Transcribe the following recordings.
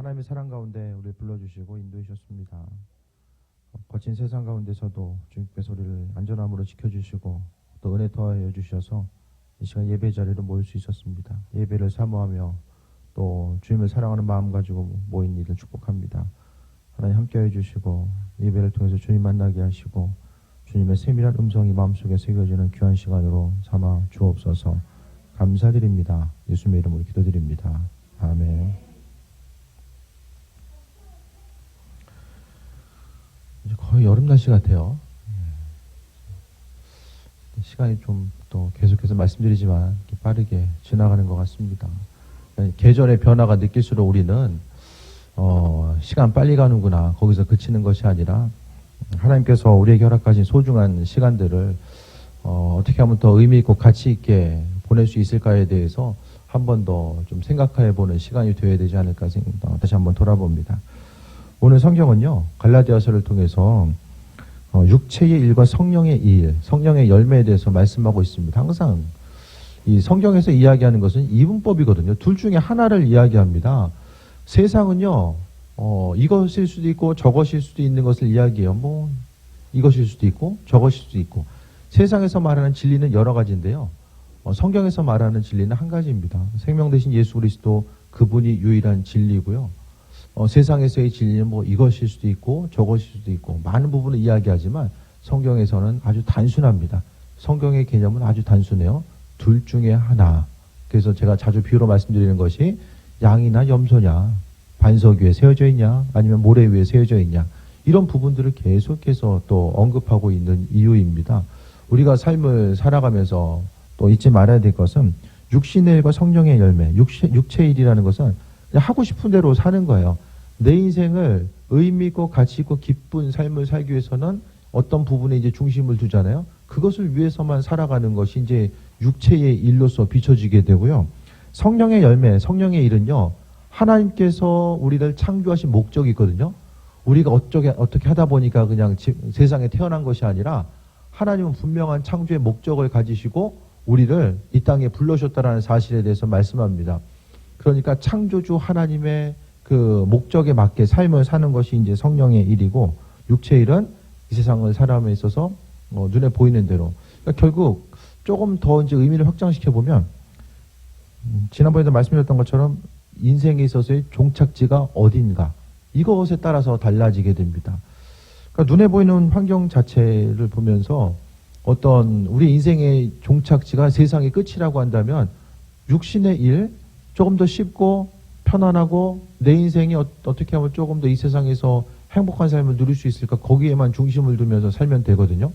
하나님의 사랑 가운데 우리를 불러주시고 인도해 주셨습니다. 거친 세상 가운데서도 주님께서 우리를 안전함으로 지켜주시고 또 은혜 더하여 주셔서 이 시간 예배 자리로 모일 수 있었습니다. 예배를 사모하며 또 주님을 사랑하는 마음 가지고 모인 이를 축복합니다. 하나님 함께해 주시고 예배를 통해서 주님 만나게 하시고 주님의 세밀한 음성이 마음속에 새겨지는 귀한 시간으로 삼아 주옵소서. 감사드립니다. 예수님의 이름으로 기도드립니다. 아멘. 이제 거의 여름 날씨 같아요. 시간이 좀 또 계속해서 말씀드리지만 빠르게 지나가는 것 같습니다. 계절의 변화가 느낄수록 우리는 시간 빨리 가는구나 거기서 그치는 것이 아니라 하나님께서 우리에게 허락하신 소중한 시간들을 어떻게 하면 더 의미 있고 가치 있게 보낼 수 있을까에 대해서 한 번 더 좀 생각해 보는 시간이 되어야 되지 않을까 다시 한번 돌아봅니다. 오늘 성경은요, 갈라디아서를 통해서 육체의 일과 성령의 일, 성령의 열매에 대해서 말씀하고 있습니다. 항상 이 성경에서 이야기하는 것은 이분법이거든요. 둘 중에 하나를 이야기합니다. 세상은요, 이것일 수도 있고 저것일 수도 있는 것을 이야기해요. 이것일 수도 있고 저것일 수도 있고. 세상에서 말하는 진리는 여러 가지인데요. 성경에서 말하는 진리는 한 가지입니다. 생명 되신 예수 그리스도 그분이 유일한 진리고요. 세상에서의 진리는 이것일 수도 있고 저것일 수도 있고 많은 부분을 이야기하지만 성경에서는 아주 단순합니다. 성경의 개념은 아주 단순해요. 둘 중에 하나. 그래서 제가 자주 비유로 말씀드리는 것이 양이나 염소냐, 반석 위에 세워져 있냐, 아니면 모래 위에 세워져 있냐, 이런 부분들을 계속해서 또 언급하고 있는 이유입니다. 우리가 삶을 살아가면서 또 잊지 말아야 될 것은 육신의 일과 성령의 열매, 육체의 일이라는 것은 그냥 하고 싶은 대로 사는 거예요. 내 인생을 의미 있고 가치 있고 기쁜 삶을 살기 위해서는 어떤 부분에 이제 중심을 두잖아요. 그것을 위해서만 살아가는 것이 이제 육체의 일로서 비춰지게 되고요. 성령의 열매, 성령의 일은요, 하나님께서 우리를 창조하신 목적이 있거든요. 우리가 어떻게 하다 보니까 그냥 세상에 태어난 것이 아니라 하나님은 분명한 창조의 목적을 가지시고 우리를 이 땅에 불러주셨다라는 사실에 대해서 말씀합니다. 그러니까 창조주 하나님의 그 목적에 맞게 삶을 사는 것이 이제 성령의 일이고, 육체의 일은 이 세상을 살아감에 있어서 눈에 보이는 대로. 그러니까 결국 조금 더 이제 의미를 확장시켜 보면, 지난번에도 말씀드렸던 것처럼 인생에 있어서의 종착지가 어딘가, 이것에 따라서 달라지게 됩니다. 그러니까 눈에 보이는 환경 자체를 보면서 어떤 우리 인생의 종착지가 세상의 끝이라고 한다면 육신의 일, 조금 더 쉽고 편안하고 내 인생이 어떻게 하면 조금 더 이 세상에서 행복한 삶을 누릴 수 있을까, 거기에만 중심을 두면서 살면 되거든요.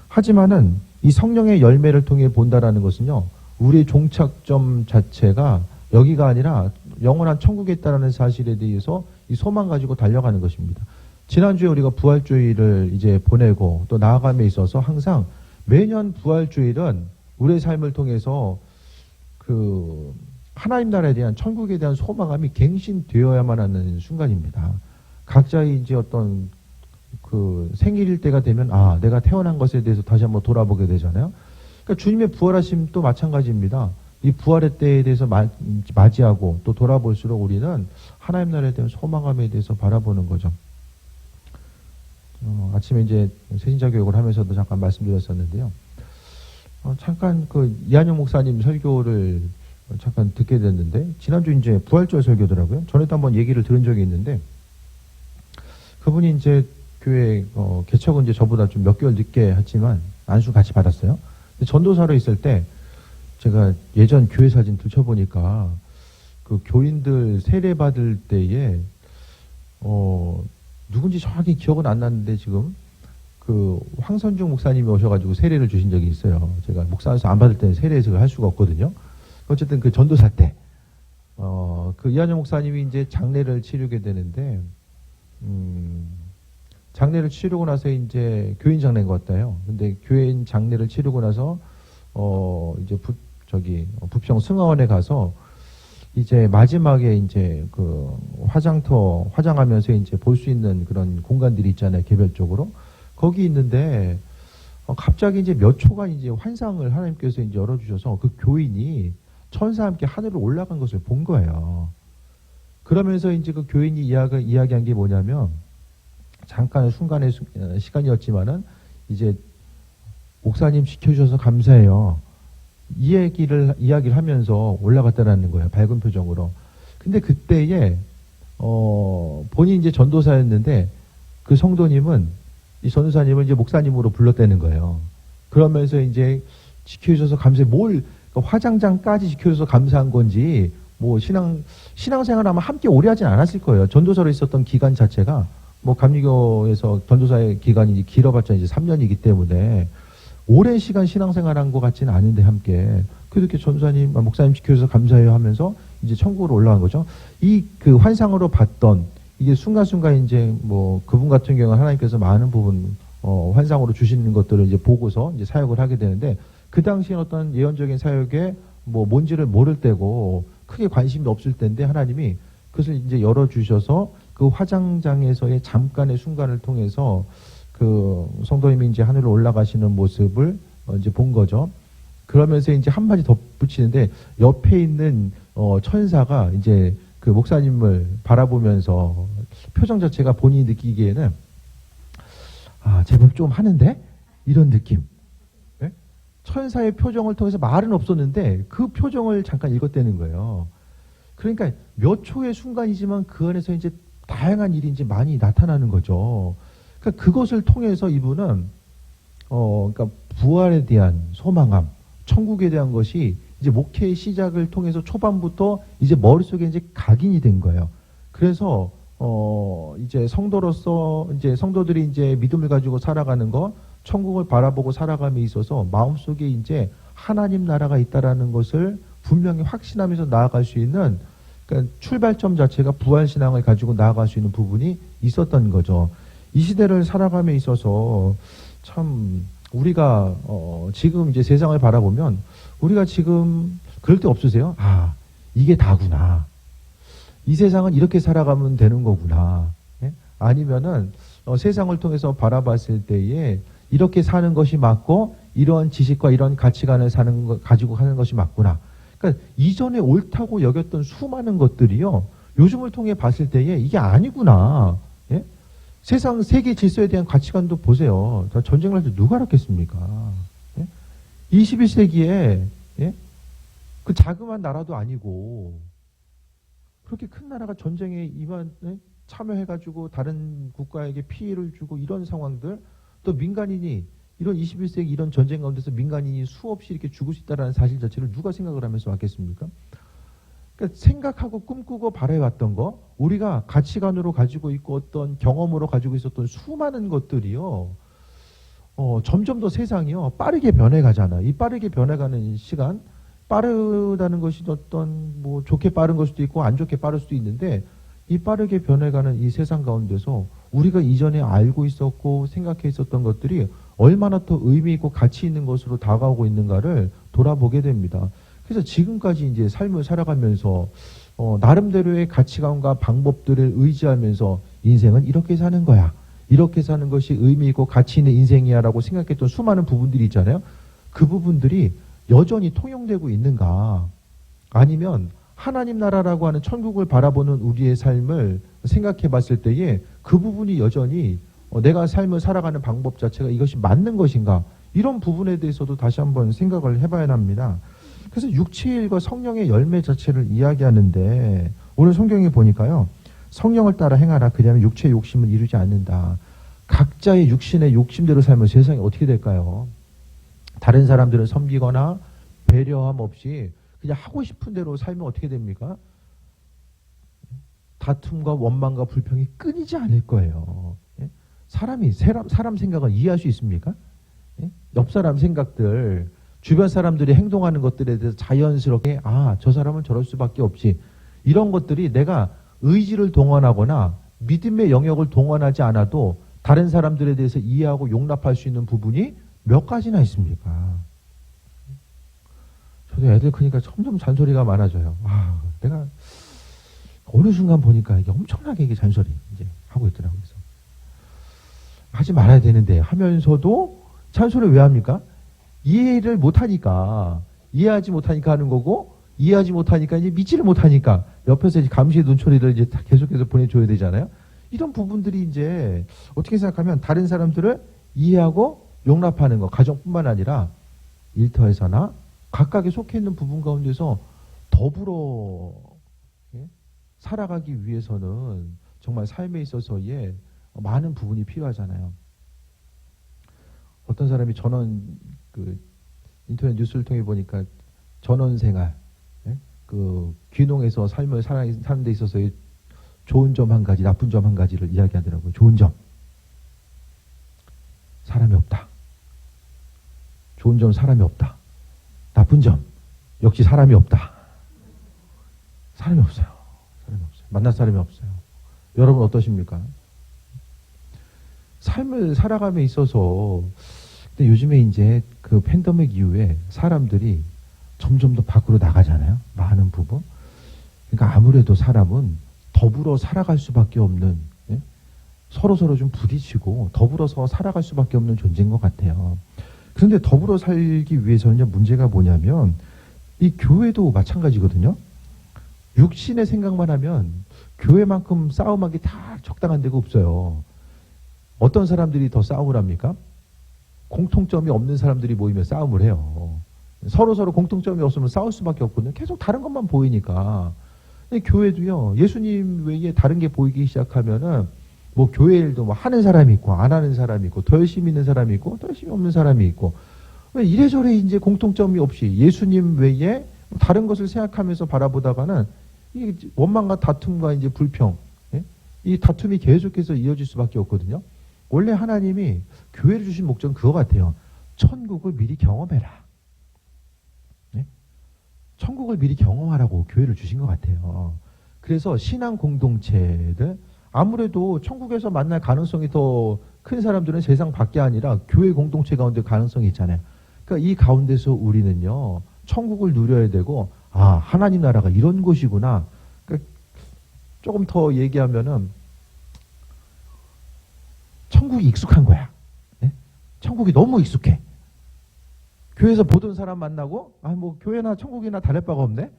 하지만은 이 성령의 열매를 통해 본다라는 것은요, 우리의 종착점 자체가 여기가 아니라 영원한 천국에 있다라는 사실에 대해서 이 소망 가지고 달려가는 것입니다. 지난주에 우리가 부활주의를 이제 보내고 또 나아감에 있어서 항상 매년 부활주일은 우리의 삶을 통해서 그 하나님 나라에 대한, 천국에 대한 소망감이 갱신되어야만 하는 순간입니다. 각자의 이제 어떤 그 생일일 때가 되면 내가 태어난 것에 대해서 다시 한번 돌아보게 되잖아요. 그러니까 주님의 부활하심도 마찬가지입니다. 이 부활의 때에 대해서 맞이하고 또 돌아볼수록 우리는 하나님 나라에 대한 소망감에 대해서 바라보는 거죠. 아침에 이제 세신자 교육을 하면서도 잠깐 말씀드렸었는데요. 잠깐 그 이한영 목사님 설교를 잠깐 듣게 됐는데, 지난주 이제 부활절 설교더라고요. 전에도 한번 얘기를 들은 적이 있는데, 그분이 이제 교회 개척은 이제 저보다 좀 몇 개월 늦게 했지만 안수 같이 받았어요. 근데 전도사로 있을 때 제가 예전 교회 사진 들춰보니까 그 교인들 세례 받을 때에 누군지 정확히 기억은 안 나는데 지금 그 황선중 목사님이 오셔가지고 세례를 주신 적이 있어요. 제가 목사에서 안 받을 때는 세례를 할 수가 없거든요. 어쨌든 그 전도사 때, 그 이한영 목사님이 이제 장례를 치르게 되는데, 장례를 치르고 나서 이제 교인 장례인 것 같아요. 근데 교인 장례를 치르고 나서, 이제 부평 승하원에 가서 이제 마지막에 이제 그 화장하면서 이제 볼 수 있는 그런 공간들이 있잖아요. 개별적으로. 거기 있는데, 갑자기 이제 몇 초간 이제 환상을 하나님께서 이제 열어주셔서 그 교인이 천사와 함께 하늘로 올라간 것을 본 거예요. 그러면서 이제 그 교인이 이야기한 게 뭐냐면, 잠깐의 순간의 시간이었지만은, 이제, 목사님 지켜주셔서 감사해요. 이야기를 하면서 올라갔다라는 거예요. 밝은 표정으로. 근데 그때에, 본인이 이제 전도사였는데, 그 성도님은, 이 전도사님을 이제 목사님으로 불렀다는 거예요. 그러면서 이제, 지켜주셔서 감사해. 그러니까 화장장까지 지켜줘서 감사한 건지, 뭐, 신앙생활 아마 함께 오래 하진 않았을 거예요. 전도사로 있었던 기간 자체가, 뭐, 감리교에서 전도사의 기간이 이제 길어봤자 이제 3년이기 때문에, 오랜 시간 신앙생활 한 것 같지는 않은데, 함께. 그래도 이렇게 전도사님, 목사님 지켜줘서 감사해요 하면서, 이제 천국으로 올라간 거죠. 그 환상으로 봤던, 이게 순간순간 이제 뭐, 그분 같은 경우는 하나님께서 많은 부분, 환상으로 주시는 것들을 이제 보고서 이제 사역을 하게 되는데, 그 당시에 어떤 예언적인 사역에 뭐 뭔지를 모를 때고 크게 관심이 없을 때인데 하나님이 그것을 이제 열어주셔서 그 화장장에서의 잠깐의 순간을 통해서 그 성도님이 이제 하늘로 올라가시는 모습을 이제 본 거죠. 그러면서 이제 한마디 덧붙이는데 옆에 있는 천사가 이제 그 목사님을 바라보면서 표정 자체가 본인이 느끼기에는 제법 좀 하는데? 이런 느낌. 천사의 표정을 통해서 말은 없었는데 그 표정을 잠깐 읽었다는 거예요. 그러니까 몇 초의 순간이지만 그 안에서 이제 다양한 일이 이제 많이 나타나는 거죠. 그러니까 그것을 통해서 이분은 그러니까 부활에 대한 소망함, 천국에 대한 것이 이제 목회의 시작을 통해서 초반부터 이제 머릿속에 이제 각인이 된 거예요. 그래서 이제 성도로서 이제 성도들이 이제 믿음을 가지고 살아가는 거, 천국을 바라보고 살아감에 있어서 마음속에 이제 하나님 나라가 있다라는 것을 분명히 확신하면서 나아갈 수 있는, 그러니까 출발점 자체가 부활신앙을 가지고 나아갈 수 있는 부분이 있었던 거죠. 이 시대를 살아감에 있어서 참 우리가 지금 이제 세상을 바라보면 우리가 지금 그럴 때 없으세요? 이게 다구나. 이 세상은 이렇게 살아가면 되는 거구나. 예? 아니면은 세상을 통해서 바라봤을 때에 이렇게 사는 것이 맞고 이러한 지식과 이런 가치관을 가지고 하는 것이 맞구나. 그러니까 이전에 옳다고 여겼던 수많은 것들이요, 요즘을 통해 봤을 때에 이게 아니구나. 예? 세상 세계 질서에 대한 가치관도 보세요. 전쟁을 할 때 누가 알았겠습니까? 예? 21세기에 예? 그 자그마한 나라도 아니고 그렇게 큰 나라가 전쟁에 참여해가지고 다른 국가에게 피해를 주고 이런 상황들, 또 민간인이 이런 21세기 이런 전쟁 가운데서 민간인이 수없이 이렇게 죽을 수 있다는 사실 자체를 누가 생각을 하면서 왔겠습니까? 그러니까 생각하고 꿈꾸고 바라왔던 거, 우리가 가치관으로 가지고 있고 어떤 경험으로 가지고 있었던 수많은 것들이요, 점점 더 세상이요 빠르게 변해가잖아. 이 빠르게 변해가는 시간, 빠르다는 것이 어떤 뭐 좋게 빠른 걸 수도 있고 안 좋게 빠를 수도 있는데, 이 빠르게 변해가는 이 세상 가운데서 우리가 이전에 알고 있었고 생각해 있었던 것들이 얼마나 더 의미 있고 가치 있는 것으로 다가오고 있는가를 돌아보게 됩니다. 그래서 지금까지 이제 삶을 살아가면서 나름대로의 가치관과 방법들을 의지하면서 인생은 이렇게 사는 거야, 이렇게 사는 것이 의미 있고 가치 있는 인생이야라고 생각했던 수많은 부분들이 있잖아요. 그 부분들이 여전히 통용되고 있는가, 아니면 하나님 나라라고 하는 천국을 바라보는 우리의 삶을 생각해 봤을 때에 그 부분이 여전히 내가 삶을 살아가는 방법 자체가 이것이 맞는 것인가, 이런 부분에 대해서도 다시 한번 생각을 해봐야 합니다. 그래서 육체의 일과 성령의 열매 자체를 이야기하는데, 오늘 성경에 보니까요, 성령을 따라 행하라, 그리하면 육체의 욕심을 이루지 않는다. 각자의 육신의 욕심대로 살면 세상이 어떻게 될까요? 다른 사람들을 섬기거나 배려함 없이 그냥 하고 싶은 대로 살면 어떻게 됩니까? 다툼과 원망과 불평이 끊이지 않을 거예요. 사람 생각을 이해할 수 있습니까? 옆 사람 생각들, 주변 사람들이 행동하는 것들에 대해서 자연스럽게 저 사람은 저럴 수밖에 없지, 이런 것들이 내가 의지를 동원하거나 믿음의 영역을 동원하지 않아도 다른 사람들에 대해서 이해하고 용납할 수 있는 부분이 몇 가지나 있습니까? 저도 애들 크니까 점점 잔소리가 많아져요. 내가 어느 순간 보니까 이게 엄청나게 이게 잔소리 이제 하고 있더라고요. 그래서 하지 말아야 되는데 하면서도 잔소리를 왜 합니까? 이해를 못하니까, 이해하지 못하니까 하는 거고, 이해하지 못하니까 이제 믿지를 못하니까 옆에서 이제 감시의 눈초리를 이제 다 계속해서 보내줘야 되잖아요. 이런 부분들이 이제 어떻게 생각하면 다른 사람들을 이해하고 용납하는 거, 가정뿐만 아니라 일터에서나 각각에 속해 있는 부분 가운데서 더불어 살아가기 위해서는 정말 삶에 있어서의 많은 부분이 필요하잖아요. 어떤 사람이 전원 인터넷 뉴스를 통해 보니까 전원 생활, 귀농해서 삶을 사는 데 있어서의 좋은 점 한 가지, 나쁜 점 한 가지를 이야기하더라고요. 좋은 점, 사람이 없다. 좋은 점, 사람이 없다. 나쁜 점, 역시 사람이 없다. 사람이 없어요. 사람이 없어요. 만날 사람이 없어요. 여러분 어떠십니까? 삶을 살아감에 있어서 근데 요즘에 이제 그 팬데믹 이후에 사람들이 점점 더 밖으로 나가잖아요. 많은 부분. 그러니까 아무래도 사람은 더불어 살아갈 수밖에 없는, 서로서로 좀 부딪히고 더불어서 살아갈 수밖에 없는 존재인 것 같아요. 그런데 더불어 살기 위해서는요, 문제가 뭐냐면 이 교회도 마찬가지거든요. 육신의 생각만 하면 교회만큼 싸움하기 다 적당한 데가 없어요. 어떤 사람들이 더 싸움을 합니까? 공통점이 없는 사람들이 모이면 싸움을 해요. 서로서로 공통점이 없으면 싸울 수밖에 없거든요. 계속 다른 것만 보이니까. 교회도요, 예수님 외에 다른 게 보이기 시작하면은 뭐 교회 일도 뭐 하는 사람이 있고 안 하는 사람이 있고 더 열심히 있는 사람이 있고 더 열심히 없는 사람이 있고 왜 이래저래 이제 공통점이 없이 예수님 외에 다른 것을 생각하면서 바라보다가는 이 원망과 다툼과 이제 불평, 이 다툼이 계속해서 이어질 수밖에 없거든요. 원래 하나님이 교회를 주신 목적은 그거 같아요. 천국을 미리 경험해라. 천국을 미리 경험하라고 교회를 주신 것 같아요. 그래서 신앙 공동체들, 아무래도 천국에서 만날 가능성이 더 큰 사람들은 세상 밖에 아니라 교회 공동체 가운데 가능성이 있잖아요. 그러니까 이 가운데서 우리는요, 천국을 누려야 되고, 아, 하나님 나라가 이런 곳이구나. 그러니까 조금 더 얘기하면은, 천국이 익숙한 거야. 천국이 너무 익숙해. 교회에서 보던 사람 만나고, 아, 뭐, 교회나 천국이나 다를 바가 없네?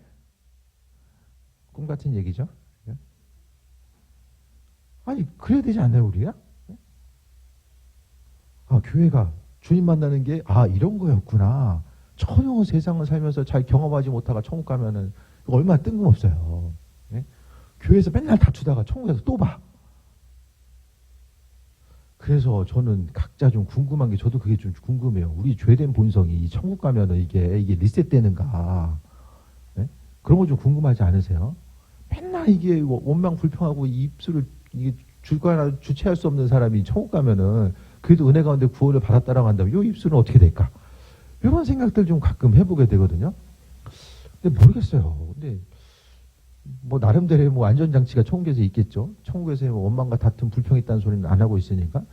꿈 같은 얘기죠. 아니, 그래야 되지 않나요, 우리가? 아, 교회가 주님 만나는 게, 아, 이런 거였구나. 전혀 세상을 살면서 잘 경험하지 못하가 천국 가면은, 얼마나 뜬금없어요. 교회에서 맨날 다투다가 천국에서 또 봐. 그래서 저는 각자 좀 궁금한 게, 저도 그게 좀 궁금해요. 우리 죄된 본성이 천국 가면은 이게 리셋되는가. 그런 거 좀 궁금하지 않으세요? 맨날 이게 원망 불평하고 입술을 이게 줄거나 주체할 수 없는 사람이 천국 가면은 그래도 은혜 가운데 구원을 받았다라고 한다면 이 입술은 어떻게 될까? 이런 생각들 좀 가끔 해보게 되거든요. 근데 모르겠어요. 근데 뭐 나름대로의 뭐 안전장치가 천국에서 있겠죠. 천국에서 뭐 원망과 다툼, 불평이 있다는 소리는 안 하고 있으니까.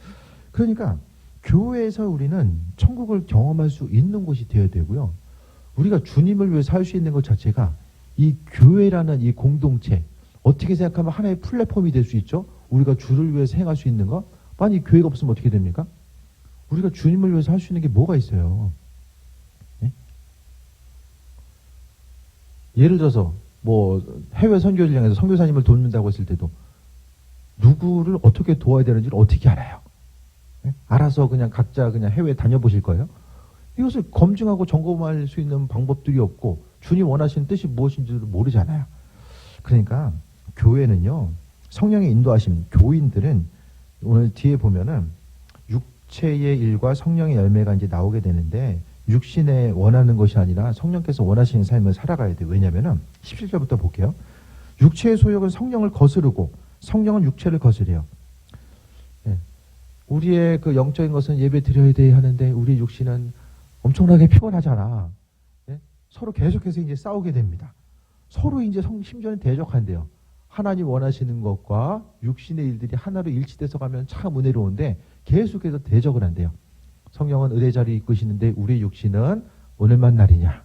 그러니까 교회에서 우리는 천국을 경험할 수 있는 곳이 되어야 되고요. 우리가 주님을 위해 살 수 있는 것 자체가 이 교회라는 이 공동체, 어떻게 생각하면 하나의 플랫폼이 될 수 있죠. 우리가 주를 위해서 행할 수 있는 것. 만약 교회가 없으면 어떻게 됩니까? 우리가 주님을 위해서 할 수 있는 게 뭐가 있어요? 예를 들어서 뭐 해외 선교를 향해서 선교사님을 돕는다고 했을 때도 누구를 어떻게 도와야 되는지를 어떻게 알아요? 알아서 그냥 각자 그냥 해외 다녀보실 거예요? 이것을 검증하고 점검할 수 있는 방법들이 없고 주님 원하시는 뜻이 무엇인지도 모르잖아요. 그러니까 교회는요, 성령의 인도하심, 교인들은 오늘 뒤에 보면은 육체의 일과 성령의 열매가 이제 나오게 되는데 육신에 원하는 것이 아니라 성령께서 원하시는 삶을 살아가야 돼요. 왜냐면은 17절부터 볼게요. 육체의 소욕은 성령을 거스르고 성령은 육체를 거스려요. 우리의 그 영적인 것은 예배 드려야 돼 하는데 우리 육신은 엄청나게 피곤하잖아. 서로 계속해서 이제 싸우게 됩니다. 서로 이제 심지어는 대적한대요. 하나님 원하시는 것과 육신의 일들이 하나로 일치돼서 가면 참 은혜로운데 계속해서 대적을 한대요. 성령은 의뢰자를 이끄시는데 우리의 육신은 오늘만 날이냐.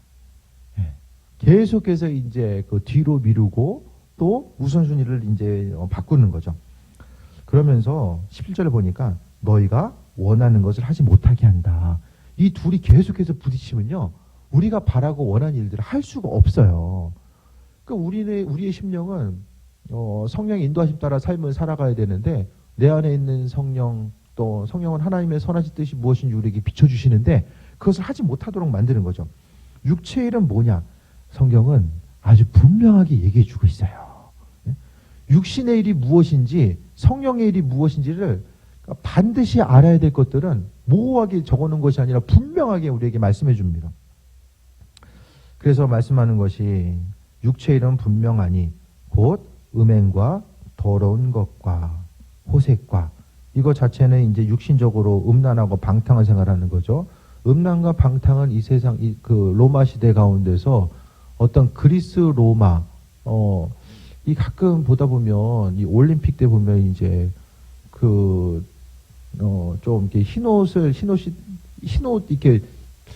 계속해서 이제 그 뒤로 미루고 또 우선순위를 이제 바꾸는 거죠. 그러면서 17절을 보니까 너희가 원하는 것을 하지 못하게 한다. 이 둘이 계속해서 부딪히면요, 우리가 바라고 원하는 일들을 할 수가 없어요. 그러니까 우리의 심령은 성령의 인도하심 따라 삶을 살아가야 되는데 내 안에 있는 성령 또 성령은 하나님의 선하신 뜻이 무엇인지 우리에게 비춰주시는데 그것을 하지 못하도록 만드는 거죠. 육체의 일은 뭐냐? 성경은 아주 분명하게 얘기해 주고 있어요. 육신의 일이 무엇인지 성령의 일이 무엇인지를 반드시 알아야 될 것들은 모호하게 적어놓은 것이 아니라 분명하게 우리에게 말씀해 줍니다. 그래서 말씀하는 것이 육체의 일은 분명하니 곧 음행과 더러운 것과 호색과 이거 자체는 이제 육신적으로 음란하고 방탕한 생활하는 거죠. 음란과 방탕은 이 세상 그 로마 시대 가운데서 어떤 그리스 로마 이 가끔 보다 보면 이 올림픽 때 보면 이제 좀 이렇게 흰옷 이렇게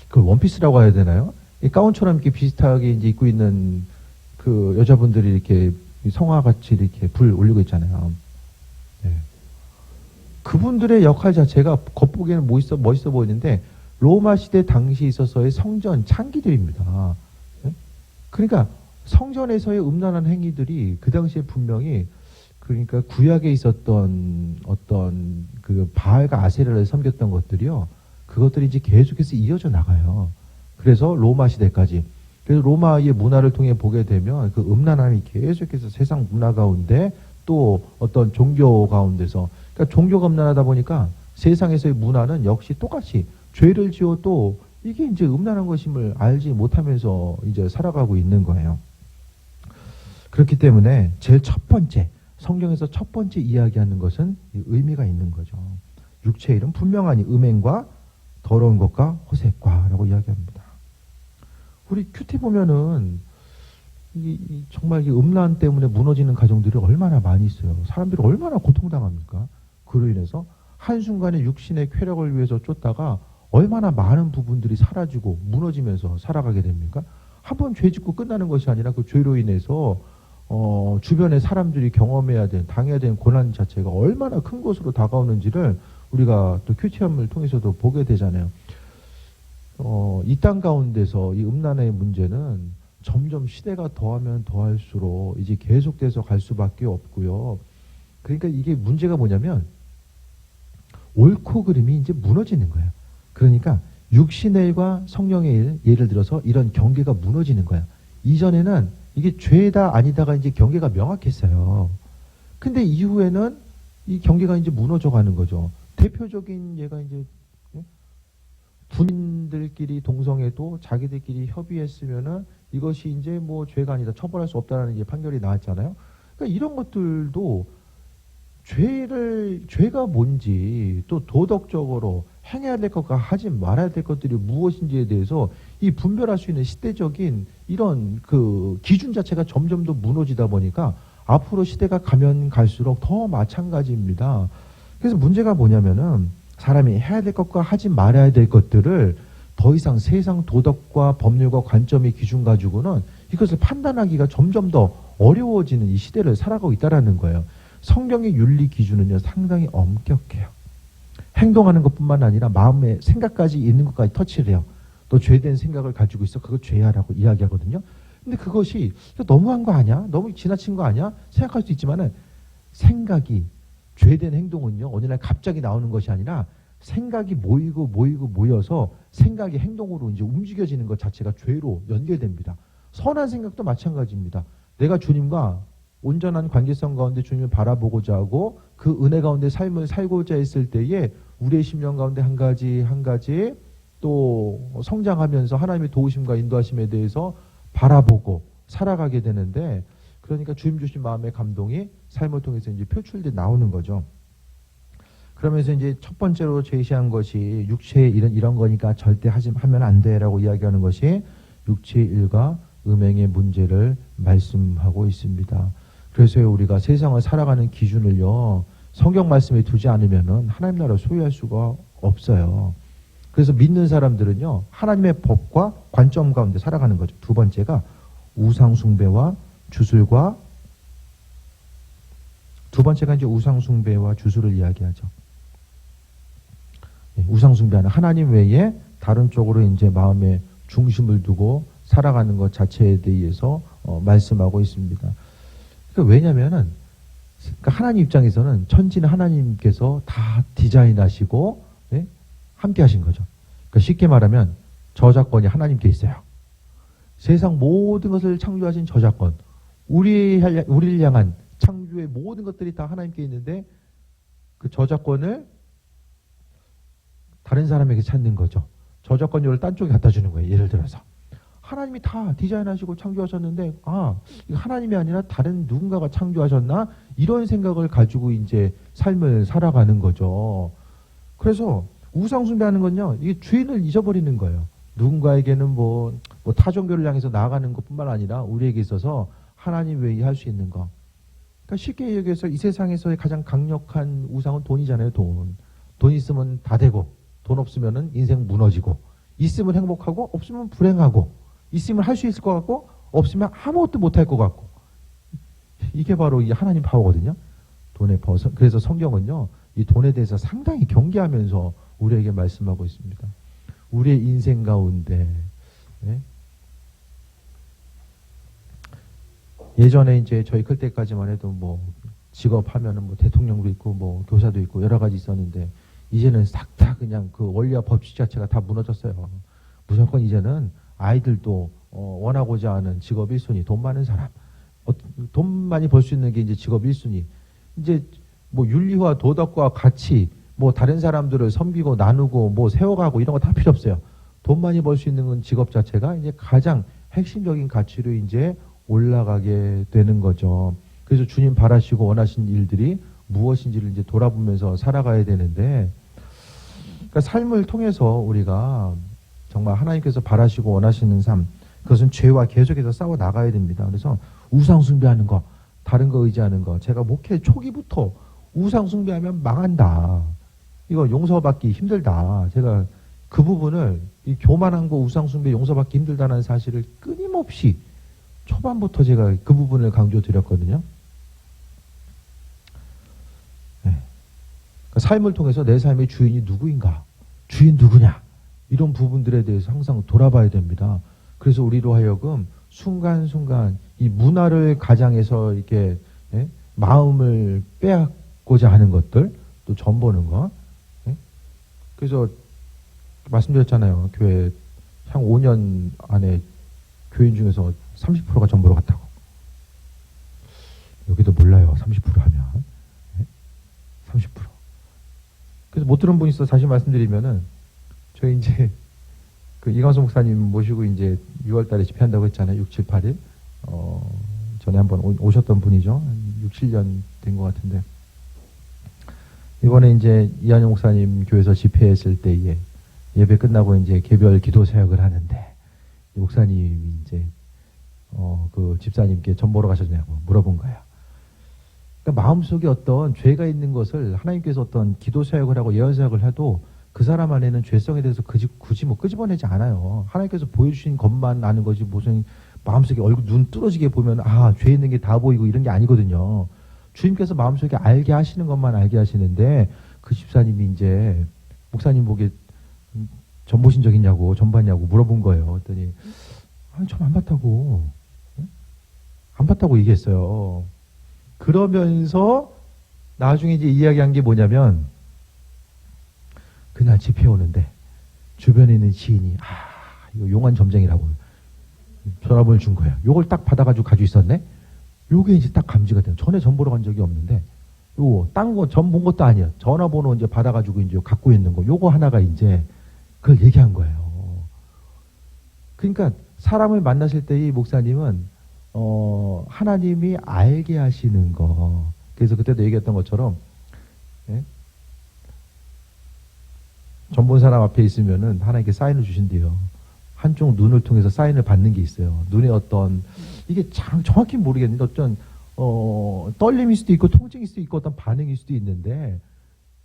그 원피스라고 해야 되나요? 이 가운처럼 이렇게 비슷하게 이제 입고 있는 그 여자분들이 이렇게 성화같이 이렇게 불 올리고 있잖아요. 네. 그분들의 역할 자체가 겉보기에는 멋있어 보이는데 로마 시대 당시 있어서의 성전 창기들입니다. 네? 그러니까 성전에서의 음란한 행위들이 그 당시에 분명히 그러니까 구약에 있었던 어떤 그 바알과 아세라를 섬겼던 것들이요. 그것들이 이제 계속해서 이어져 나가요. 그래서 로마 시대까지. 그래서 로마의 문화를 통해 보게 되면 그 음란함이 계속해서 세상 문화 가운데 또 어떤 종교 가운데서 그러니까 종교가 음란하다 보니까 세상에서의 문화는 역시 똑같이 죄를 지어도 이게 이제 음란한 것임을 알지 못하면서 이제 살아가고 있는 거예요. 그렇기 때문에 제일 첫 번째 성경에서 첫 번째 이야기하는 것은 의미가 있는 거죠. 육체의 일은 분명하니 음행과 더러운 것과 호색과라고 이야기합니다. 우리 큐티 보면은 정말 이 음란 때문에 무너지는 가정들이 얼마나 많이 있어요. 사람들이 얼마나 고통당합니까? 그로 인해서 한순간에 육신의 쾌락을 위해서 쫓다가 얼마나 많은 부분들이 사라지고 무너지면서 살아가게 됩니까? 한 번 죄 짓고 끝나는 것이 아니라 그 죄로 인해서 주변의 사람들이 경험해야 되는, 당해야 되는 고난 자체가 얼마나 큰 것으로 다가오는지를 우리가 또 큐티함을 통해서도 보게 되잖아요. 이 땅 가운데서 이 음란의 문제는 점점 시대가 더하면 더할수록 이제 계속돼서 갈 수밖에 없고요. 그러니까 이게 문제가 뭐냐면 옳고 그름이 이제 무너지는 거예요. 그러니까 육신의 일과 성령의 일, 예를 들어서 이런 경계가 무너지는 거야. 이전에는 이게 죄다 아니다가 이제 경계가 명확했어요. 근데 이후에는 이 경계가 이제 무너져 가는 거죠. 대표적인 예가 이제 군인들끼리 동성애도 자기들끼리 협의했으면은 이것이 이제 뭐 죄가 아니다, 처벌할 수 없다라는 이제 판결이 나왔잖아요. 그러니까 이런 것들도 죄가 뭔지 또 도덕적으로 행해야 될 것과 하지 말아야 될 것들이 무엇인지에 대해서 이 분별할 수 있는 시대적인 이런 그 기준 자체가 점점 더 무너지다 보니까 앞으로 시대가 가면 갈수록 더 마찬가지입니다. 그래서 문제가 뭐냐면은 사람이 해야 될 것과 하지 말아야 될 것들을 더 이상 세상 도덕과 법률과 관점의 기준 가지고는 이것을 판단하기가 점점 더 어려워지는 이 시대를 살아가고 있다는 거예요. 성경의 윤리 기준은요 상당히 엄격해요. 행동하는 것뿐만 아니라 마음의 생각까지 있는 것까지 터치를 해요. 너 죄된 생각을 가지고 있어? 그거 죄야라고 이야기하거든요. 근데 그것이 너무한 거 아니야? 너무 지나친 거 아니야? 생각할 수 있지만은 생각이 죄된 행동은요 어느 날 갑자기 나오는 것이 아니라 생각이 모여서 생각이 행동으로 이제 움직여지는 것 자체가 죄로 연결됩니다. 선한 생각도 마찬가지입니다. 내가 주님과 온전한 관계성 가운데 주님을 바라보고자 하고 그 은혜 가운데 삶을 살고자 했을 때에 우리의 심령 가운데 한 가지 또 성장하면서 하나님의 도우심과 인도하심에 대해서 바라보고 살아가게 되는데 그러니까 주님 주신 마음의 감동이 삶을 통해서 이제 표출돼 나오는 거죠. 그러면서 이제 첫 번째로 제시한 것이 육체의 일은 이런 거니까 절대 하면 안 돼라고 이야기하는 것이 육체의 일과 음행의 문제를 말씀하고 있습니다. 그래서 우리가 세상을 살아가는 기준을요 성경 말씀에 두지 않으면은 하나님 나라를 소유할 수가 없어요. 그래서 믿는 사람들은요 하나님의 법과 관점 가운데 살아가는 거죠. 두 번째가 우상 숭배와 주술과 두 번째가 이제 우상 숭배와 주술을 이야기하죠. 우상 숭배하는 하나님 외에 다른 쪽으로 이제 마음에 중심을 두고 살아가는 것 자체에 대해서 말씀하고 있습니다. 그러니까 왜냐면은 그러니까 하나님 입장에서는 천지는 하나님께서 다 디자인하시고 예? 함께 하신 거죠. 그러니까 쉽게 말하면 저작권이 하나님께 있어요. 세상 모든 것을 창조하신 저작권, 우리를 향한 창조의 모든 것들이 다 하나님께 있는데 그 저작권을 다른 사람에게 찾는 거죠. 저작권료를 딴 쪽에 갖다 주는 거예요. 예를 들어서 하나님이 다 디자인하시고 창조하셨는데 이거 하나님이 아니라 다른 누군가가 창조하셨나? 이런 생각을 가지고 이제 삶을 살아가는 거죠. 그래서 우상 숭배하는 건요, 이게 주인을 잊어버리는 거예요. 누군가에게는 뭐 타종교를 향해서 나아가는 것뿐만 아니라 우리에게 있어서 하나님 외에 할 수 있는 거. 그러니까 쉽게 얘기해서 이 세상에서의 가장 강력한 우상은 돈이잖아요. 돈 있으면 다 되고, 돈 없으면은 인생 무너지고, 있으면 행복하고 없으면 불행하고, 있으면 할 수 있을 것 같고 없으면 아무것도 못할 것 같고, 이게 바로 이 하나님 파워거든요. 그래서 성경은요, 이 돈에 대해서 상당히 경계하면서 우리에게 말씀하고 있습니다. 우리의 인생 가운데 예전에 이제 저희 클 때까지만 해도 뭐 직업하면은 뭐 대통령도 있고 뭐 교사도 있고 여러 가지 있었는데, 이제는 싹 다 그냥 그 원리와 법칙 자체가 다 무너졌어요. 무조건 이제는 아이들도 원하고자 하는 직업 1순위, 돈 많은 사람, 돈 많이 벌 수 있는 게 이제 직업 1순위. 이제 뭐 윤리와 도덕과 가치, 뭐 다른 사람들을 섬기고 나누고 뭐 세워가고 이런 거 다 필요 없어요. 돈 많이 벌 수 있는 직업 자체가 이제 가장 핵심적인 가치로 이제 올라가게 되는 거죠. 그래서 주님 바라시고 원하신 일들이 무엇인지를 이제 돌아보면서 살아가야 되는데, 그러니까 삶을 통해서 우리가 정말 하나님께서 바라시고 원하시는 삶, 그것은 죄와 계속해서 싸워 나가야 됩니다. 그래서 우상 숭배하는 거, 다른 거 의지하는 거, 제가 목회 초기부터 우상 숭배하면 망한다, 이거 용서받기 힘들다, 제가 그 부분을, 이 교만한 거 우상 숭배 용서받기 힘들다는 사실을 끊임없이 초반부터 제가 그 부분을 강조드렸거든요. 그러니까 삶을 통해서 내 삶의 주인이 누구인가, 주인 누구냐, 이런 부분들에 대해서 항상 돌아봐야 됩니다. 그래서 우리로 하여금 순간순간 이 문화를 가장해서 이렇게 마음을 빼앗고자 하는 것들, 또 전보는 거. 그래서 말씀드렸잖아요. 교회 한 5년 안에 교인 중에서 30%가 전보로 갔다고. 여기도 몰라요. 30% 하면 30%. 그래서 못 들은 분 있어. 다시 말씀드리면은, 저희 이제 그 이광수 목사님 모시고 이제 6월달에 집회한다고 했잖아요. 6, 7, 8일. 전에 한번 오셨던 분이죠. 6, 7년 된 것 같은데, 이번에 이제 이한영 목사님 교회에서 집회했을 때에 예배 끝나고 이제 개별 기도 사역을 하는데, 목사님이 이제 그 집사님께 전 보러 가셨냐고 물어본 거야. 그러니까 마음속에 어떤 죄가 있는 것을 하나님께서 어떤 기도 사역을 하고 예언 사역을 해도 그 사람 안에는 죄성에 대해서 굳이 뭐 끄집어내지 않아요. 하나님께서 보여주신 것만 아는 거지, 무슨 마음속에 얼굴 눈 뚫어지게 보면 죄 있는 게 다 보이고 이런 게 아니거든요. 주님께서 마음속에 알게 하시는 것만 알게 하시는데, 그 집사님이 이제 목사님 보기에 전 보신 적 있냐고, 전 봤냐고 물어본 거예요. 그랬더니 전 안 봤다고, 안 봤다고 얘기했어요. 그러면서 나중에 이제 이야기한 게 뭐냐면, 그날 집회 오는데 주변에 있는 지인이 이거 용한 점쟁이라고 전화번호를 준 거야. 요걸 딱 받아가지고 가지고 있었네. 요게 이제 딱 감지가 돼요. 전에 전 보러 간 적이 없는데, 요거 딴 거 전 본 것도 아니에요. 전화번호 이제 받아가지고 이제 갖고 있는 거, 요거 하나가 이제 그걸 얘기한 거예요. 그러니까 사람을 만나실 때 이 목사님은 하나님이 알게 하시는 거. 그래서 그때도 얘기했던 것처럼, 전 본 사람 앞에 있으면은 하나님께 사인을 주신대요. 한쪽 눈을 통해서 사인을 받는 게 있어요. 눈에 어떤, 이게 정확히 모르겠는데 어떤 떨림일 수도 있고 통증일 수도 있고 어떤 반응일 수도 있는데,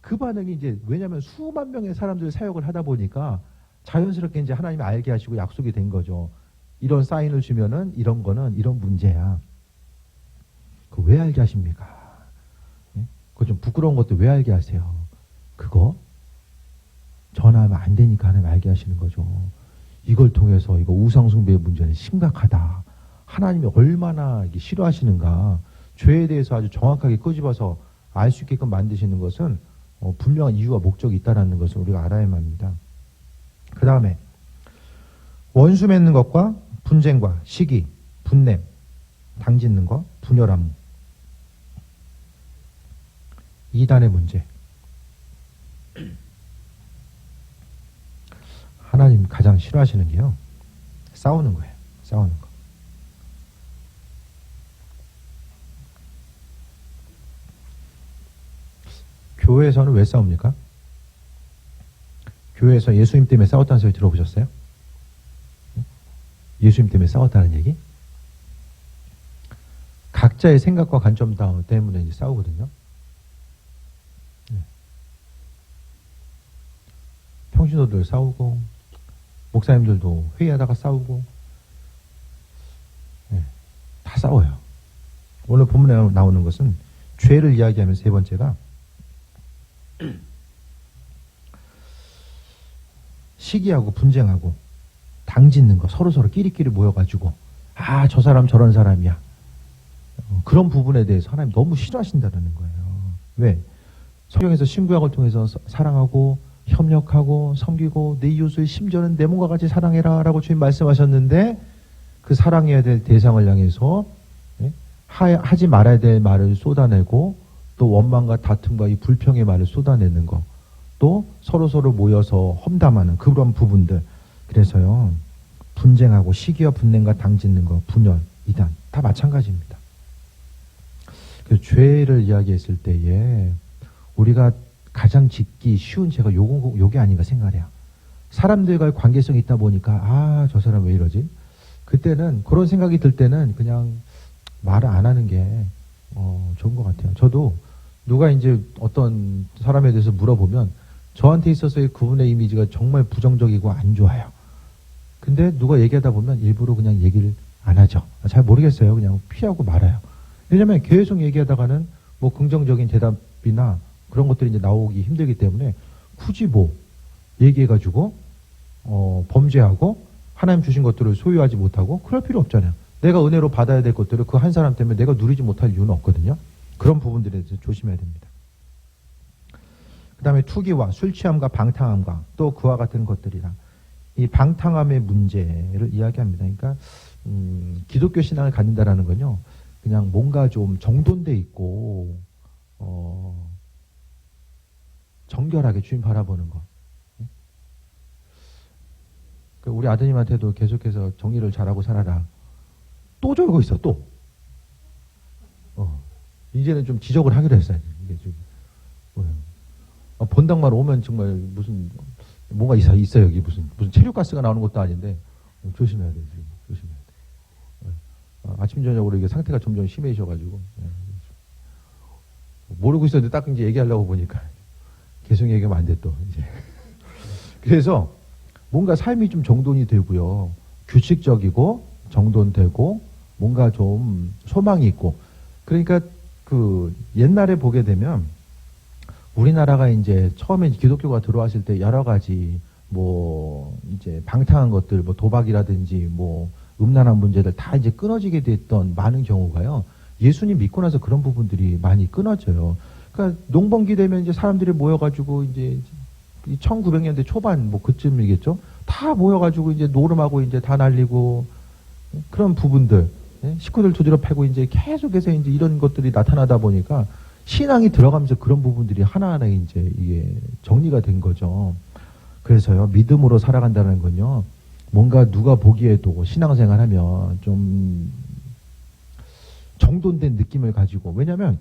그 반응이 이제 왜냐하면 수만 명의 사람들 사역을 하다 보니까 자연스럽게 이제 하나님이 알게 하시고 약속이 된 거죠. 이런 사인을 주면은 이런 거는 이런 문제야. 그거 왜 알게 하십니까? 그거 좀 부끄러운 것도 왜 알게 하세요? 그거 전화하면 안 되니까 하나님 알게 하시는 거죠. 이걸 통해서 이거 우상숭배의 문제는 심각하다. 하나님이 얼마나 이게 싫어하시는가. 죄에 대해서 아주 정확하게 끄집어서 알 수 있게끔 만드시는 것은 분명한 이유와 목적이 있다는 것을 우리가 알아야만 합니다. 그 다음에 원수 맺는 것과 분쟁과 시기, 분냄, 당짓는 것, 분열함. 이단의 문제. 하나님 가장 싫어하시는 게요. 싸우는 거예요. 싸우는 거. 교회에서는 왜 싸웁니까? 교회에서 예수님 때문에 싸웠다는 소리 들어보셨어요? 예수님 때문에 싸웠다는 얘기? 각자의 생각과 관점 때문에 이제 싸우거든요. 평신도들 싸우고, 목사님들도 회의하다가 싸우고, 다 싸워요. 오늘 본문에 나오는 것은 죄를 이야기하면 세 번째가 시기하고 분쟁하고 당짓는 거, 서로서로 끼리끼리 모여가지고 저 사람 저런 사람이야. 그런 부분에 대해서 하나님 너무 싫어하신다는 거예요. 왜? 성경에서 신구약을 통해서 사랑하고 협력하고 섬기고 내 이웃을 심지어는 내 몸과 같이 사랑해라 라고 주님 말씀하셨는데 그 사랑해야 될 대상을 향해서 하지 말아야 될 말을 쏟아내고 또 원망과 다툼과 이 불평의 말을 쏟아내는 거, 또 서로서로 모여서 험담하는 그런 부분들. 그래서요, 분쟁하고 시기와 분냄과 당짓는 거, 분열, 이단 다 마찬가지입니다. 그래서 죄를 이야기했을 때에 우리가 가장 짓기 쉬운 죄가 요게 아닌가 생각을 해요. 사람들과의 관계성이 있다 보니까 저 사람 왜 이러지? 그때는 그런 생각이 들 때는 그냥 말을 안 하는 게 좋은 것 같아요. 저도 누가 이제 어떤 사람에 대해서 물어보면 저한테 있어서의 그분의 이미지가 정말 부정적이고 안 좋아요. 근데 누가 얘기하다 보면 일부러 그냥 얘기를 안 하죠. 잘 모르겠어요. 그냥 피하고 말아요. 왜냐면 계속 얘기하다가는 뭐 긍정적인 대답이나 그런 것들이 이제 나오기 힘들기 때문에 굳이 얘기해가지고 범죄하고 하나님 주신 것들을 소유하지 못하고 그럴 필요 없잖아요. 내가 은혜로 받아야 될 것들을 그 한 사람 때문에 내가 누리지 못할 이유는 없거든요. 그런 부분들에 대해서 조심해야 됩니다. 그 다음에 투기와 술 취함과 방탕함과 또 그와 같은 것들이랑 이 방탕함의 문제를 이야기합니다. 그러니까 기독교 신앙을 갖는다라는 건요, 그냥 뭔가 좀 정돈돼 있고 정결하게 주님 바라보는 거. 우리 아드님한테도 계속해서 정리를 잘하고 살아라. 또 저러고 있어, 또. 이제는 좀 지적을 하기로 했어요. 이게 좀, 본당만 오면 정말 무슨, 뭔가 있어, 여기 무슨 체류가스가 나오는 것도 아닌데, 조심해야 돼, 지금. 조심해야 돼. 아침, 저녁으로 이게 상태가 점점 심해지셔가지고, 모르고 있었는데 딱 이제 얘기하려고 보니까, 계속 얘기하면 안 돼, 또, 이제. 그래서, 뭔가 삶이 좀 정돈이 되고요. 규칙적이고, 정돈되고, 뭔가 좀 소망이 있고, 그러니까 옛날에 보게 되면 우리나라가 이제 처음에 기독교가 들어왔을 때 여러 가지 이제 방탕한 것들, 도박이라든지 음란한 문제들 다 이제 끊어지게 됐던 많은 경우가요. 예수님 믿고 나서 그런 부분들이 많이 끊어져요. 그러니까 농번기 되면 이제 사람들이 모여가지고 이제 1900년대 초반 그쯤이겠죠. 다 모여가지고 이제 노름하고 이제 다 날리고 그런 부분들. 식구들 두드려 패고 이제 계속해서 이제 이런 것들이 나타나다 보니까 신앙이 들어가면서 그런 부분들이 하나하나 이제 이게 정리가 된 거죠. 그래서요, 믿음으로 살아간다는 건요, 뭔가 누가 보기에도 신앙생활 하면 좀 정돈된 느낌을 가지고, 왜냐면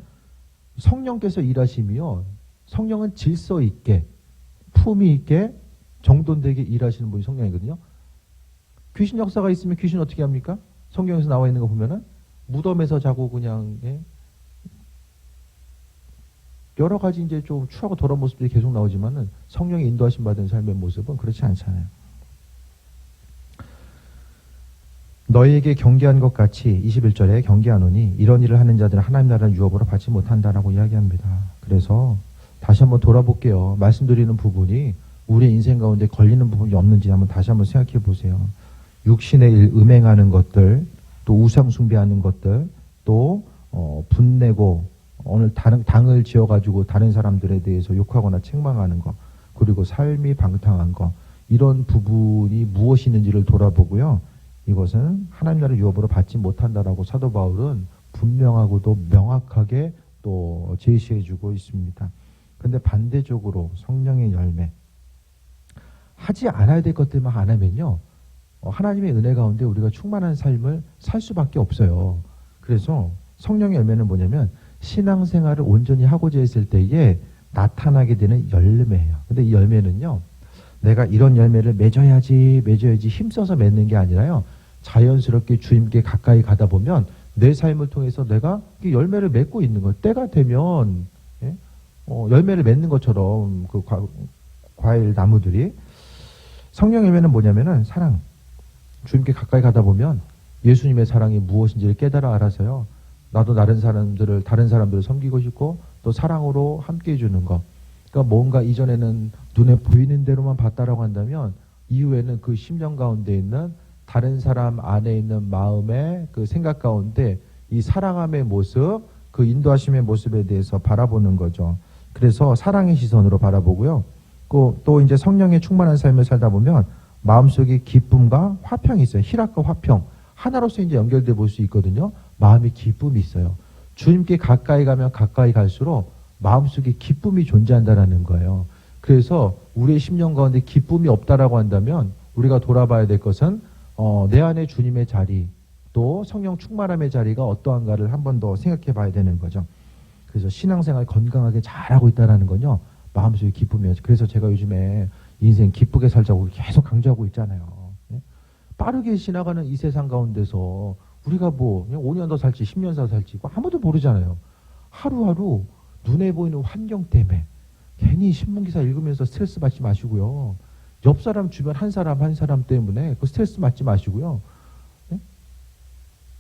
성령께서 일하시며 성령은 질서 있게, 품위 있게, 정돈되게 일하시는 분이 성령이거든요. 귀신 역사가 있으면 귀신 어떻게 합니까? 성경에서 나와 있는 거 보면은 무덤에서 자고 그냥 여러 가지 이제 좀 추하고 더러운 모습들이 계속 나오지만은 성령이 인도하심 받은 삶의 모습은 그렇지 않잖아요. 너희에게 경계한 것 같이 21절에 경계하노니 이런 일을 하는 자들은 하나님 나라를 유업으로 받지 못한다라고 이야기합니다. 그래서 다시 한번 돌아볼게요. 말씀드리는 부분이 우리의 인생 가운데 걸리는 부분이 없는지 다시 한번 생각해 보세요. 육신의 일, 음행하는 것들, 또 우상 숭배하는 것들, 또 분내고 오늘 당을 지어가지고 다른 사람들에 대해서 욕하거나 책망하는 것, 그리고 삶이 방탕한 것, 이런 부분이 무엇이 있는지를 돌아보고요. 이것은 하나님 나라의 유업으로 받지 못한다라고 사도 바울은 분명하고도 명확하게 또 제시해주고 있습니다. 그런데 반대적으로 성령의 열매, 하지 않아야 될 것들만 안 하면요, 하나님의 은혜 가운데 우리가 충만한 삶을 살 수밖에 없어요. 그래서 성령의 열매는 뭐냐면 신앙생활을 온전히 하고자 했을 때에 나타나게 되는 열매예요. 근데 이 열매는요, 내가 이런 열매를 맺어야지 힘써서 맺는 게 아니라요, 자연스럽게 주님께 가까이 가다 보면 내 삶을 통해서 내가 열매를 맺고 있는 거예요. 때가 되면 열매를 맺는 것처럼 그 과일 나무들이. 성령 열매는 뭐냐면은 사랑. 주님께 가까이 가다 보면 예수님의 사랑이 무엇인지를 깨달아 알아서요, 나도 다른 사람들을 섬기고 싶고 또 사랑으로 함께 해주는 것. 그러니까 뭔가 이전에는 눈에 보이는 대로만 봤다라고 한다면 이후에는 그 심령 가운데 있는 다른 사람 안에 있는 마음의 그 생각 가운데 이 사랑함의 모습, 그 인도하심의 모습에 대해서 바라보는 거죠. 그래서 사랑의 시선으로 바라보고요. 또 이제 성령의 충만한 삶을 살다 보면 마음속에 기쁨과 화평이 있어요. 희락과 화평. 하나로서 이제 연결돼 볼 수 있거든요. 마음에 기쁨이 있어요. 주님께 가까이 가면 가까이 갈수록 마음속에 기쁨이 존재한다는 거예요. 그래서 우리의 심령 가운데 기쁨이 없다라고 한다면 우리가 돌아봐야 될 것은 내 안에 주님의 자리, 또 성령 충만함의 자리가 어떠한가를 한 번 더 생각해 봐야 되는 거죠. 그래서 신앙생활 건강하게 잘하고 있다는 건요, 마음속에 기쁨이에요. 그래서 제가 요즘에 인생 기쁘게 살자고 계속 강조하고 있잖아요. 빠르게 지나가는 이 세상 가운데서 우리가 5년 더 살지 10년 더 살지 아무도 모르잖아요. 하루하루 눈에 보이는 환경 때문에 괜히 신문기사 읽으면서 스트레스 받지 마시고요. 옆 사람 주변 한 사람 때문에 그 스트레스 받지 마시고요.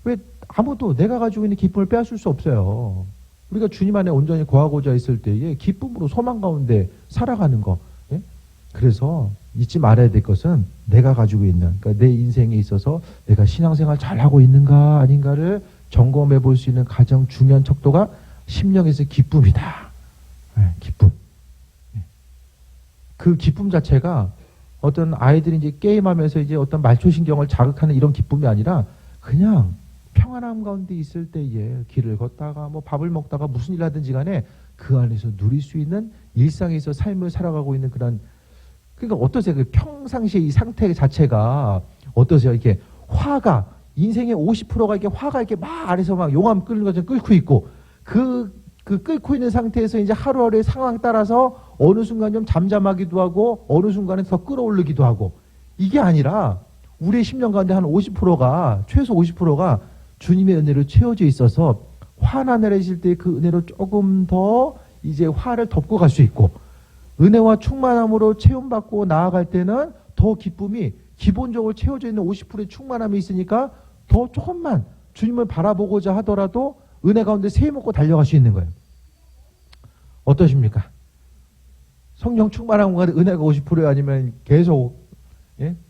왜 아무도 내가 가지고 있는 기쁨을 빼앗을 수 없어요. 우리가 주님 안에 온전히 거하고자 했을 때에 기쁨으로 소망 가운데 살아가는 거. 그래서 잊지 말아야 될 것은 내가 가지고 있는, 그러니까 내 인생에 있어서 내가 신앙생활 잘하고 있는가 아닌가를 점검해 볼 수 있는 가장 중요한 척도가 심령에서 기쁨이다. 기쁨. 그 기쁨 자체가 어떤 아이들이 이제 게임하면서 이제 어떤 말초신경을 자극하는 이런 기쁨이 아니라 그냥 평안함 가운데 있을 때에 길을 걷다가 밥을 먹다가 무슨 일 하든지 간에 그 안에서 누릴 수 있는 일상에서 삶을 살아가고 있는 그런, 그러니까 어떠세요? 그 평상시의 이 상태 자체가 어떠세요? 이렇게 화가, 인생의 50%가 이렇게 화가 이렇게 막 아래서 막 용암 끓는 것처럼 끓고 있고, 그 끓고 있는 상태에서 이제 하루하루의 상황 따라서 어느 순간 좀 잠잠하기도 하고, 어느 순간에 더 끌어오르기도 하고, 이게 아니라 우리의 심령 가운데 한 50%가, 최소 50%가 주님의 은혜로 채워져 있어서 화나 내리실 때 그 은혜로 조금 더 이제 화를 덮고 갈 수 있고, 은혜와 충만함으로 체험받고 나아갈 때는 더 기쁨이 기본적으로 채워져 있는 50%의 충만함이 있으니까 더 조금만 주님을 바라보고자 하더라도 은혜 가운데 새 먹고 달려갈 수 있는 거예요. 어떠십니까? 성령 충만함과 은혜가 50%요? 아니면 계속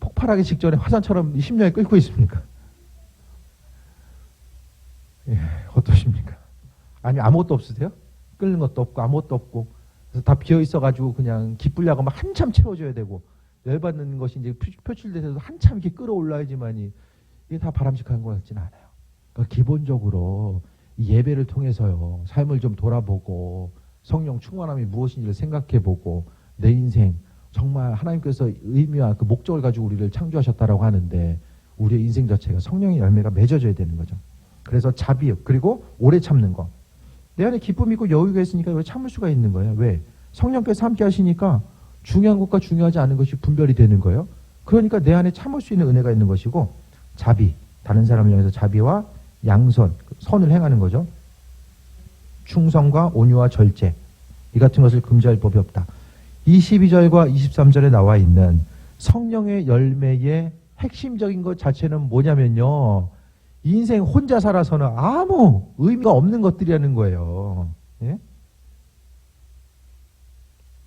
폭발하기 직전에 화산처럼 심령이 끓고 있습니까? 어떠십니까? 아니 아무것도 없으세요? 끓는 것도 없고 아무것도 없고, 그래서 다 비어 있어가지고 그냥 기쁘려고 막 한참 채워줘야 되고, 열받는 것이 이제 표출돼서 한참 이렇게 끌어올라야지만이 이게 다 바람직한 것 같지는 않아요. 그러니까 기본적으로 이 예배를 통해서요, 삶을 좀 돌아보고 성령 충만함이 무엇인지를 생각해보고, 내 인생 정말 하나님께서 의미와 그 목적을 가지고 우리를 창조하셨다라고 하는데 우리의 인생 자체가 성령의 열매가 맺어져야 되는 거죠. 그래서 자비, 그리고 오래 참는 거. 내 안에 기쁨이 있고 여유가 있으니까 왜 참을 수가 있는 거예요? 왜? 성령께서 함께 하시니까 중요한 것과 중요하지 않은 것이 분별이 되는 거예요. 그러니까 내 안에 참을 수 있는 은혜가 있는 것이고, 자비, 다른 사람을 향해서 자비와 양선, 선을 행하는 거죠. 충성과 온유와 절제, 이 같은 것을 금지할 법이 없다. 22절과 23절에 나와 있는 성령의 열매의 핵심적인 것 자체는 뭐냐면요, 인생 혼자 살아서는 아무 의미가 없는 것들이라는 거예요. 예?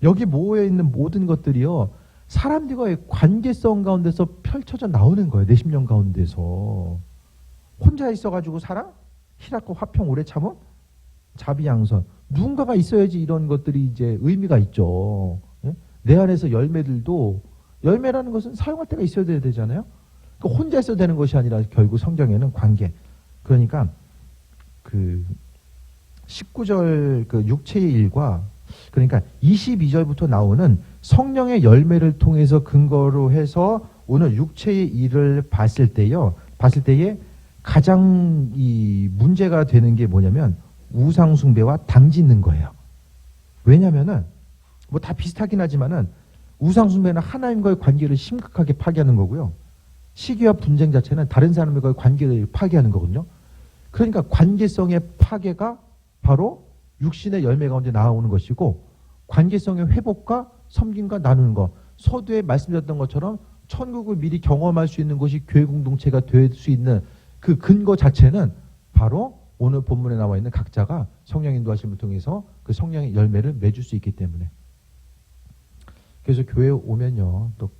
여기 모여 있는 모든 것들이요, 사람들과의 관계성 가운데서 펼쳐져 나오는 거예요. 내 심령 가운데서. 혼자 있어가지고 살아? 희락과 화평 오래 참음? 자비양선. 누군가가 있어야지 이런 것들이 이제 의미가 있죠. 내 안에서 열매들도, 열매라는 것은 사용할 때가 있어야 되잖아요. 그러니까 혼자 있어야 되는 것이 아니라 결국 성경에는 관계. 그러니까 그 19절 그 육체의 일과, 그러니까 22절부터 나오는 성령의 열매를 통해서 근거로 해서 오늘 육체의 일을 봤을 때에 가장 이 문제가 되는 게 뭐냐면 우상숭배와 당짓는 거예요. 왜냐면은 뭐 다 비슷하긴 하지만은 우상숭배는 하나님과의 관계를 심각하게 파괴하는 거고요. 시기와 분쟁 자체는 다른 사람과의 관계를 파괴하는 거거든요. 그러니까 관계성의 파괴가 바로 육신의 열매 가운데 나오는 것이고, 관계성의 회복과 섬김과 나누는 것. 서두에 말씀드렸던 것처럼 천국을 미리 경험할 수 있는 것이 교회 공동체가 될 수 있는 그 근거 자체는 바로 오늘 본문에 나와 있는 각자가 성령 인도하심을 통해서 그 성령의 열매를 맺을 수 있기 때문에. 그래서 교회에 오면요, 또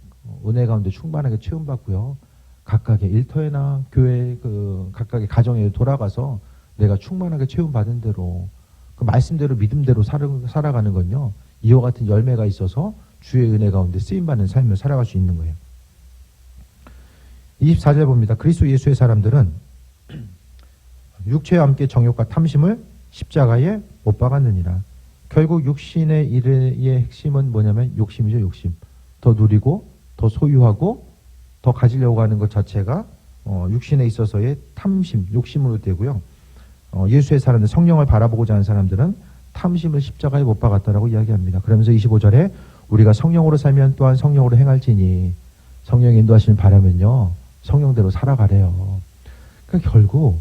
은혜 가운데 충만하게 채움받고요, 각각의 일터에나 교회 그 각각의 가정에 돌아가서 내가 충만하게 채움받은 대로 그 말씀대로 믿음대로 살아가는 건요, 이와 같은 열매가 있어서 주의 은혜 가운데 쓰임받는 삶을 살아갈 수 있는 거예요. 24절 봅니다. 그리스도 예수의 사람들은 육체와 함께 정욕과 탐심을 십자가에 못 박았느니라. 결국 육신의 일의 핵심은 뭐냐면 욕심이죠. 욕심. 더 누리고 더 소유하고 더 가지려고 하는 것 자체가 육신에 있어서의 탐심, 욕심으로 되고요. 예수의 사람들, 성령을 바라보고자 하는 사람들은 탐심을 십자가에 못 박았다라고 이야기합니다. 그러면서 25절에 우리가 성령으로 살면 또한 성령으로 행할지니, 성령의 인도하심을 바라면요, 성령대로 살아가래요. 그러니까 결국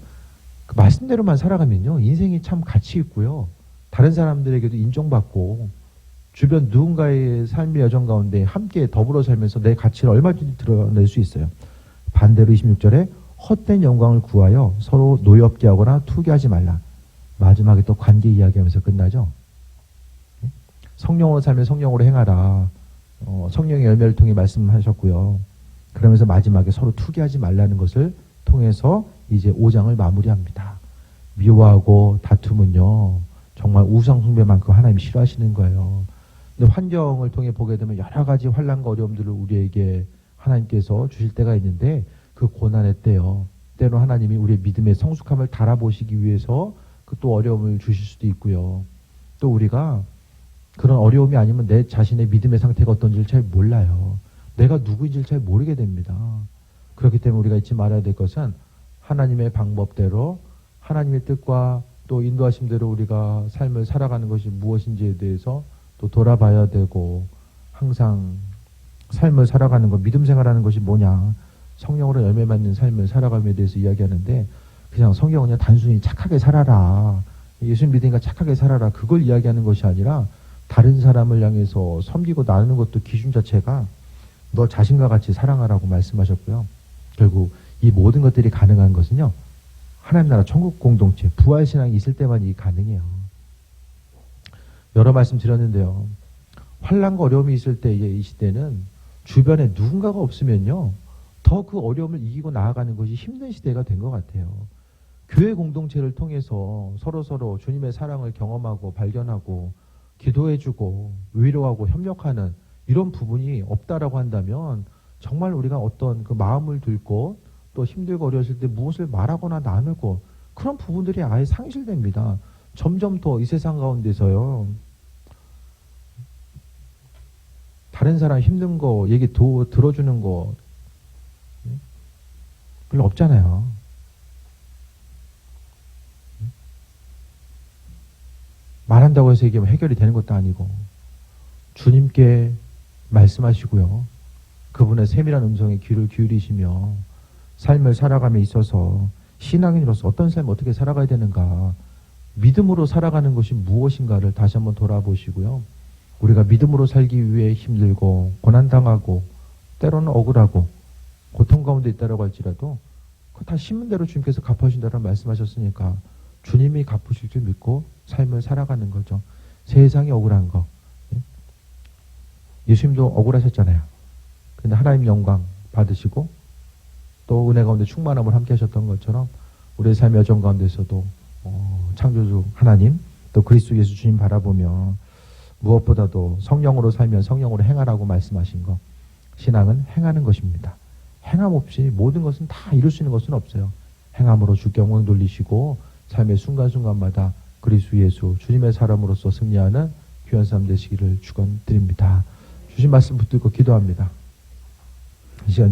그 말씀대로만 살아가면요, 인생이 참 가치 있고요, 다른 사람들에게도 인정받고 주변 누군가의 삶의 여정 가운데 함께 더불어 살면서 내 가치를 얼마든지 드러낼 수 있어요. 반대로 26절에 헛된 영광을 구하여 서로 노엽게 하거나 투기하지 말라. 마지막에 또 관계 이야기하면서 끝나죠. 성령으로 살면 성령으로 행하라. 성령의 열매를 통해 말씀하셨고요. 그러면서 마지막에 서로 투기하지 말라는 것을 통해서 이제 5장을 마무리합니다. 미워하고 다툼은요, 정말 우상숭배만큼 하나님이 싫어하시는 거예요. 근데 환경을 통해 보게 되면 여러 가지 환난과 어려움들을 우리에게 하나님께서 주실 때가 있는데, 그 고난의 때요, 때로 하나님이 우리의 믿음의 성숙함을 달아보시기 위해서 그 또 어려움을 주실 수도 있고요. 또 우리가 그런 어려움이 아니면 내 자신의 믿음의 상태가 어떤지를 잘 몰라요. 내가 누구인지를 잘 모르게 됩니다. 그렇기 때문에 우리가 잊지 말아야 될 것은 하나님의 방법대로, 하나님의 뜻과 또 인도하심대로 우리가 삶을 살아가는 것이 무엇인지에 대해서 또 돌아봐야 되고, 항상 삶을 살아가는 것, 믿음 생활하는 것이 뭐냐, 성령으로 열매 맺는 삶을 살아감에 대해서 이야기하는데, 그냥 성경은 그냥 단순히 착하게 살아라, 예수 믿으니까 착하게 살아라, 그걸 이야기하는 것이 아니라 다른 사람을 향해서 섬기고 나누는 것도 기준 자체가 너 자신과 같이 사랑하라고 말씀하셨고요. 결국 이 모든 것들이 가능한 것은요, 하나님 나라 천국 공동체, 부활신앙이 있을 때만 이 가능해요. 여러 말씀 드렸는데요, 환난과 어려움이 있을 때 이 시대는 주변에 누군가가 없으면요, 더 그 어려움을 이기고 나아가는 것이 힘든 시대가 된 것 같아요. 교회 공동체를 통해서 서로서로 주님의 사랑을 경험하고 발견하고 기도해주고 위로하고 협력하는 이런 부분이 없다라고 한다면, 정말 우리가 어떤 그 마음을 들고 또 힘들고 어려웠을 때 무엇을 말하거나 나누고 그런 부분들이 아예 상실됩니다. 점점 더 이 세상 가운데서요, 다른 사람 힘든 거 얘기 들어주는 거 별로 없잖아요. 말한다고 해서 이게 해결이 되는 것도 아니고, 주님께 말씀하시고요, 그분의 세밀한 음성에 귀를 기울이시며 삶을 살아감에 있어서 신앙인으로서 어떤 삶을 어떻게 살아가야 되는가, 믿음으로 살아가는 것이 무엇인가를 다시 한번 돌아보시고요, 우리가 믿음으로 살기 위해 힘들고 고난당하고 때로는 억울하고 고통 가운데 있다라고 할지라도 그거 다 심은 대로 주님께서 갚아주신다고 말씀하셨으니까 주님이 갚으실 줄 믿고 삶을 살아가는 거죠. 세상이 억울한 거, 예수님도 억울하셨잖아요. 근데 하나님 영광 받으시고 또 은혜 가운데 충만함을 함께 하셨던 것처럼 우리의 삶의 여정 가운데서도 창조주 하나님 또 그리스도 예수 주님 바라보며 무엇보다도 성령으로 살면 성령으로 행하라고 말씀하신 것, 신앙은 행하는 것입니다. 행함 없이 모든 것은 다 이룰 수 있는 것은 없어요. 행함으로 주께 영광 돌리시고 삶의 순간순간마다 그리스도 예수 주님의 사람으로서 승리하는 귀한 삶 되시기를 축원드립니다. 주신 말씀 붙들고 기도합니다. 이 시간